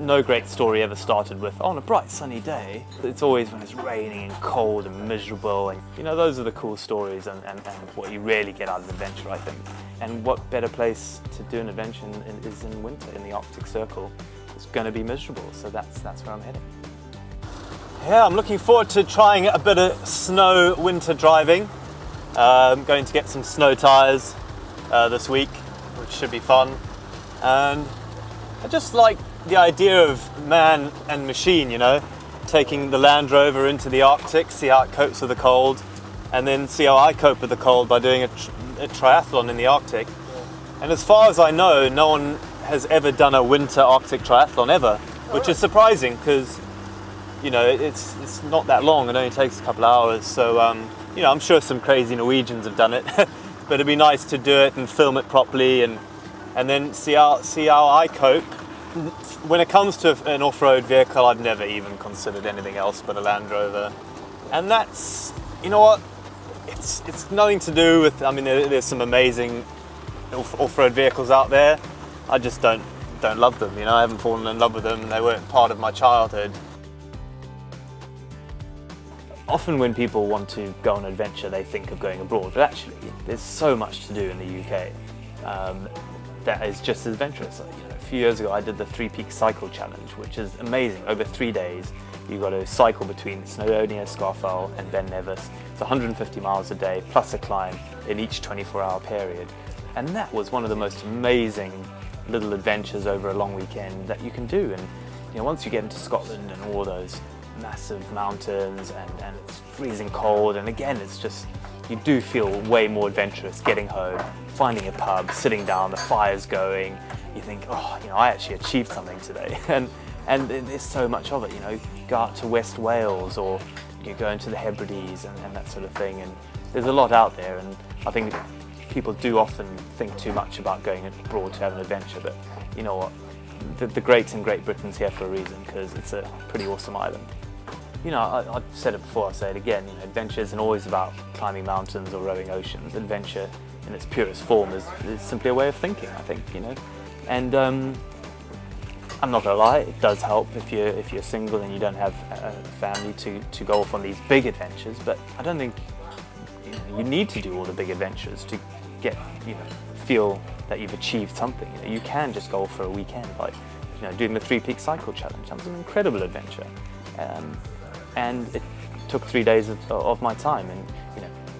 no great story ever started with, on a bright sunny day. It's always when it's raining and cold and miserable, and those are the cool stories and what you really get out of an adventure, I think. And what better place to do an adventure is in winter, in the Arctic Circle. It's going to be miserable, so that's where I'm heading. Yeah, I'm looking forward to trying a bit of snow winter driving. I'm going to get some snow tyres this week, which should be fun. And I just like the idea of man and machine, taking the Land Rover into the Arctic, see how it copes with the cold, and then see how I cope with the cold by doing a triathlon in the Arctic. And as far as I know, no one has ever done a winter Arctic triathlon ever, which is surprising because, it's not that long. It only takes a couple of hours. So, I'm sure some crazy Norwegians have done it, but it'd be nice to do it and film it properly and then see how I cope. When it comes to an off-road vehicle, I've never even considered anything else but a Land Rover. And that's, it's nothing to do with, there's some amazing off-road vehicles out there. I just don't love them, I haven't fallen in love with them. They weren't part of my childhood. Often when people want to go on an adventure, they think of going abroad, but actually there's so much to do in the UK that is just as adventurous. A few years ago I did the 3 Peaks Cycle Challenge, which is amazing. Over 3 days you've got to cycle between Snowdonia, Scafell and Ben Nevis. It's 150 miles a day plus a climb in each 24-hour period. And that was one of the most amazing little adventures over a long weekend that you can do. And once you get into Scotland and all those massive mountains and it's freezing cold, and again it's just, you do feel way more adventurous getting home, finding a pub, sitting down, the fire's going, you think, I actually achieved something today. and there's so much of it, go out to West Wales or you go into the Hebrides and that sort of thing, and there's a lot out there. And I think people do often think too much about going abroad to have an adventure, but you know what, the greats in Great Britain's here for a reason, because it's a pretty awesome island. I've said it before, I'll say it again, adventure isn't always about climbing mountains or rowing oceans. Adventure in its purest form is simply a way of thinking, I think, And I'm not gonna lie, it does help if you're single and you don't have a family to go off on these big adventures, but I don't think you need to do all the big adventures to get, feel that you've achieved something. You can just go off for a weekend, like, doing the 3 Peaks Cycle Challenge. That was an incredible adventure. And it took 3 days of my time, and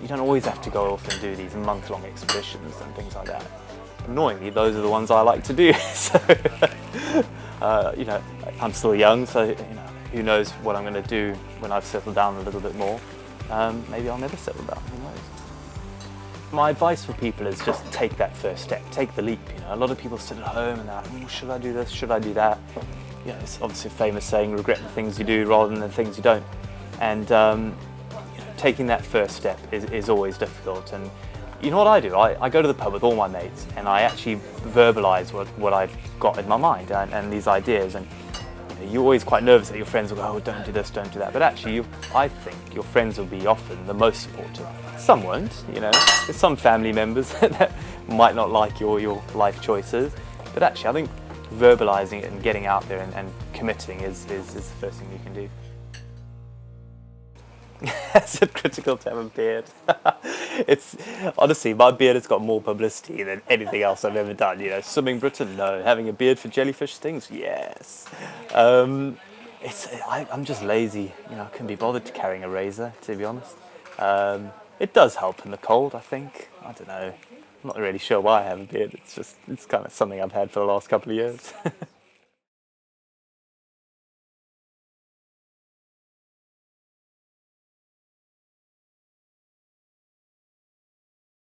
you don't always have to go off and do these month-long expeditions and things like that. Annoyingly, those are the ones I like to do. So, I'm still young, so who knows what I'm going to do when I've settled down a little bit more. Maybe I'll never settle down, who knows. My advice for people is just take that first step, take the leap. A lot of people sit at home and they're like, should I do this, should I do that? It's obviously a famous saying, regret the things you do rather than the things you don't. And taking that first step is always difficult. And you know what I do? I go to the pub with all my mates and I actually verbalise what I've got in my mind and these ideas. And you're always quite nervous that your friends will go, oh, don't do this, don't do that. But actually, I think your friends will be often the most supportive. Some won't, There's some family members that might not like your life choices. But actually, I think verbalising it and getting out there and committing is the first thing you can do. Is it critical to have a beard? It's honestly, my beard has got more publicity than anything else I've ever done. Swimming Britain, no. Having a beard for jellyfish stings, yes. I'm just lazy. I couldn't be bothered to carrying a razor, to be honest. It does help in the cold, I think. I don't know. I'm not really sure why I have a beard. It's kind of something I've had for the last couple of years.